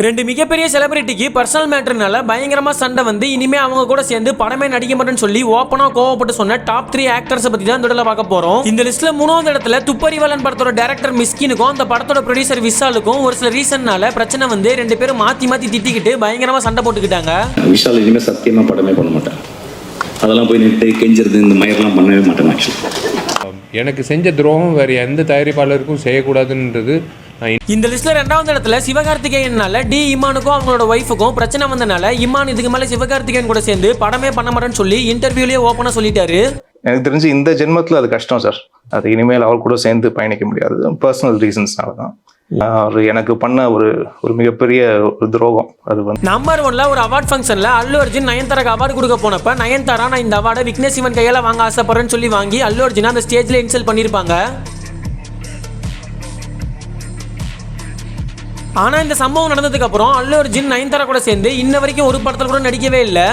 ரெண்டு மிகப்பெரிய செலிபிரிட்டிக்கு பர்சனல் மேட்டர்னால பயங்கரமா சண்டை வந்து இனிமே அவங்க கூட சேர்ந்து படமே நடிக்க மாட்டேன்னு சொல்லி ஓப்பனா கோவப்பட்டு சொன்ன டாப் 3 ஆக்டர்ஸ் பத்தி தான் இந்த வீடியோல பார்க்க போறோம். இந்த லிஸ்ட்ல 3வது இடத்துல துப்பறிவாளன் படத்தோட டைரக்டர் மிஸ்கினுக்கும் அந்த படத்தோட ப்ரொடியூசர் விஷாலுக்கும் ஒரு சில ரீசன்னால பிரச்சனை வந்து ரெண்டு பேரும் மாத்தி மாத்தி திட்டிக்கிட்டு பயங்கரமா சண்டை போட்டுக்கிட்டாங்க. விஷால் இனிமே சத்தியமா படமே பண்ண மாட்டேன். அதெல்லாம் போய் நிட்டு கெஞ்சிறது இந்த மாதிரிலாம் பண்ணவே மாட்டேன். ஆக்சுவலி எனக்கு செஞ்ச துரோகம் வேறு எந்த தயாரிப்பாளருக்கும் செய்யக்கூடாதுன்றது. இந்த லிஸ்ட்ல 2வது இடத்துல சிவகார்த்திகேயனால டி இமானுக்கும் அவங்களோட ஒய்ஃபுக்கும் பிரச்சனை வந்தனால இமான் இதுக்கு மேல சிவகார்த்திகேயன் கூட சேர்ந்து படமே பண்ண மாட்டேன்னு சொல்லி இன்டர்வியூலயே ஓப்பனா சொல்லிட்டாரு. எனக்கு தெரிஞ்சு இந்த ஜென்மத்தில் அது கஷ்டம் சார். அது இனிமேல் அவர் கூட சேர்ந்து பயணிக்க முடியாது. பர்சனல் ரீசன்ஸ்னால தான் அவர் எனக்கு பண்ண ஒரு மிகப்பெரிய ஒரு துரோகம். அது வந்து நம்பர் 1ல ஒரு அவார்ட் ஃபங்க்ஷன்ல அல்லு அர்ஜுன் நயன்தாராக்கு அவார்டு கொடுக்க போனப்ப நயன்தாரா நான் இந்த அவார்டை விக்னேஷ் சிவன் கையால வாங்க ஆசைப்படுறேன்னு சொல்லி வாங்கி அல்லு அர்ஜுன் அந்த ஸ்டேஜ்ல இன்சல்ட் பண்ணிருப்பாங்க. ஆனா இந்த சம்பவம் நடந்ததுக்கு அப்புறம் அல்லு அர்ஜுன் நயன்தாரா கூட சேர்ந்து இன்ன வரைக்கும் ஒரு படத்துல கூட நடிக்கவே இல்லை.